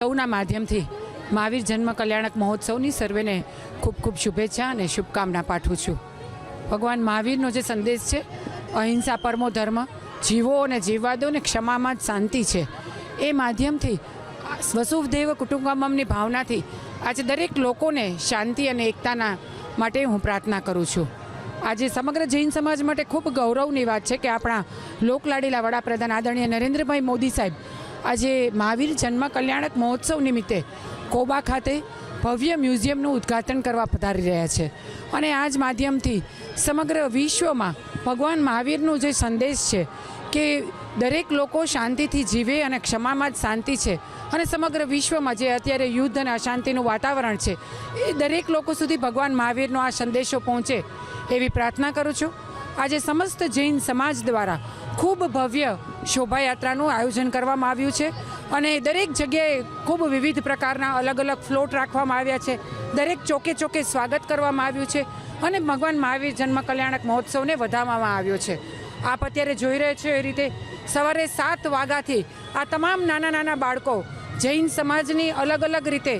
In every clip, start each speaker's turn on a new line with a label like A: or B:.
A: સૌના માધ્યમથી મહાવીર જન્મ કલ્યાણક મહોત્સવની સર્વેને ખૂબ ખૂબ શુભેચ્છા અને શુભકામના પાઠવું છું। ભગવાન મહાવીરનો જે સંદેશ છે, અહિંસા પરમો ધર્મ, જીવો અને જીવવા દો ને ક્ષમામાં જ શાંતિ છે, એ માધ્યમથી વસુધૈવ કુટુંબકમની ભાવનાથી આજે દરેક લોકોને શાંતિ અને એકતાના માટે હું પ્રાર્થના કરું છું। આજે સમગ્ર જૈન સમાજ માટે ખૂબ ગૌરવની વાત છે કે આપણા લોકલાડીલા વડાપ્રધાન આદરણીય નરેન્દ્રભાઈ મોદી સાહેબ આજે મહાવીર જન્મ કલ્યાણક મહોત્સવ નિમિત્તે કોબા ખાતે ભવ્ય મ્યુઝિયમનું ઉદ્ઘાટન કરવા પધારી રહ્યા છે અને આ જ માધ્યમથી સમગ્ર વિશ્વમાં ભગવાન મહાવીરનો જે સંદેશ છે કે દરેક લોકો શાંતિથી જીવે અને ક્ષમામાં જ શાંતિ છે અને સમગ્ર વિશ્વમાં જે અત્યારે યુદ્ધ અને અશાંતિનું વાતાવરણ છે એ દરેક લોકો સુધી ભગવાન મહાવીરનો આ સંદેશો પહોંચે એવી પ્રાર્થના કરું છું। આજે સમસ્ત જૈન સમાજ દ્વારા ખૂબ ભવ્ય શોભાયાત્રાનું આયોજન કરવામાં આવ્યું છે અને દરેક જગ્યાએ ખૂબ વિવિધ પ્રકારના અલગ અલગ ફ્લોટ રાખવામાં આવ્યા છે, દરેક ચોકે ચોકે સ્વાગત કરવામાં આવ્યું છે અને ભગવાન મહાવીર જન્મ કલ્યાણક મહોત્સવને વધારવામાં આવ્યો છે। આપ અત્યારે જોઈ રહ્યા છો એ રીતે સવારે 7 વાગ્યાથી આ તમામ નાના નાના બાળકો જૈન સમાજની અલગ અલગ રીતે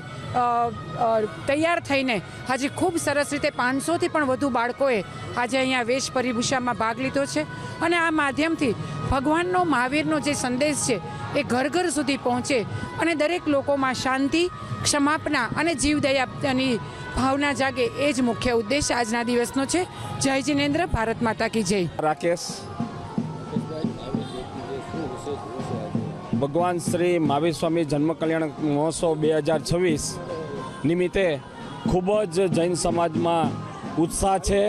A: તૈયાર થઈને આજે ખૂબ સરસ રીતે 500થી પણ વધુ બાળકોએ આજે અહીંયા વેશ પરિભૂષામાં ભાગ લીધો છે અને આ માધ્યમથી ભગવાનનો મહાવીરનો જે સંદેશ છે એ ઘર ઘર સુધી પહોંચે અને દરેક લોકોમાં શાંતિ, ક્ષમાપના અને જીવદયાની ભાવના જાગે, એ જ મુખ્ય ઉદ્દેશ આજના દિવસનો છે। જય જિનેન્દ્ર, ભારત માતા કી જય।
B: રાકેશ, ભગવાન શ્રી મહાવીર સ્વામી જન્મ કલ્યાણ મહોત્સવ 2026 નિમિત્તે ખૂબ જ જૈન સમાજમાં ઉત્સાહ છે।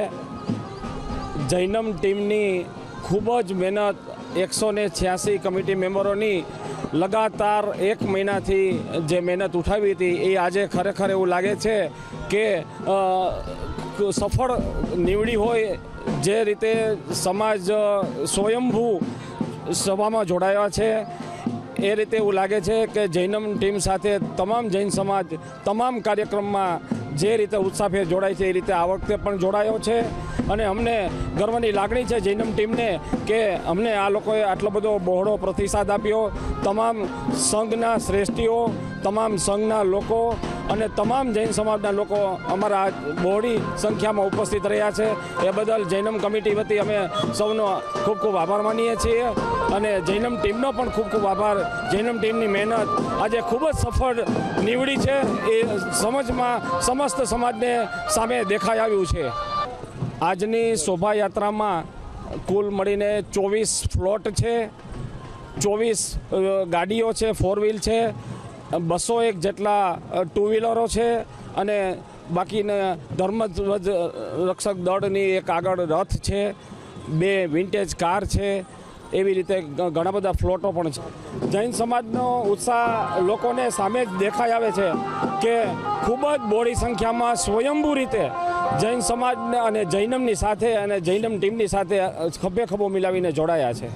B: જૈનમ ટીમની ખૂબ જ મહેનત, 186 કમિટી મેમ્બરોની લગાતાર 1 મહિનાથી જે મહેનત ઉઠાવી હતી એ આજે ખરેખર એવું લાગે છે કે સફળ નીવડી હોય। જે રીતે સમાજ સ્વયંભૂ સભામાં જોડાયા છે એ રીતે એવું લાગે છે કે જૈનમ ટીમ સાથે તમામ જૈન સમાજ તમામ કાર્યક્રમમાં જે રીતે ઉત્સાહભેર જોડાય છે એ રીતે આ વખતે પણ જોડાયો છે અને અમને ગર્વની લાગણી છે જૈનમ ટીમને કે અમને આ લોકોએ આટલો બધો બહોળો પ્રતિસાદ આપ્યો। તમામ સંઘના શ્રેષ્ઠીઓ, તમામ સંઘના લોકો અને તમામ જૈન સમાજના લોકો અમારા બહોળી સંખ્યામાં ઉપસ્થિત રહ્યા છે, એ બદલ જૈનમ કમિટી વતી અમે સૌનો ખૂબ ખૂબ આભાર માનીએ છીએ અને જૈનમ ટીમનો પણ ખૂબ ખૂબ આભાર। જૈનમ ટીમની મહેનત આજે ખૂબ જ સફળ નીવડી છે, એ સમજમાં સમસ્ત સમાજને સામે દેખાઈ આવ્યું છે। આજની શોભાયાત્રામાં કુલ મળીને 24 ફ્લોટ છે, 24 ગાડીઓ છે, 4 વ્હીલ છે, 201 જેટલા 2 વ્હીલરો છે અને બાકીને ધર્મધ્વજ રક્ષક દળની એક આગળ રથ છે, 2 વિન્ટેજ કાર છે, એવી રીતે ઘણા બધા ફ્લોટો પણ છે। જૈન સમાજનો ઉત્સાહ લોકોને સામે જ દેખાઈ આવે છે કે ખૂબ જ બહોળી સંખ્યામાં સ્વયંભૂ રીતે જૈન સમાજને અને જૈનમની સાથે અને જૈનમ ટીમની સાથે ખભે ખભો મિલાવીને જોડાયા છે।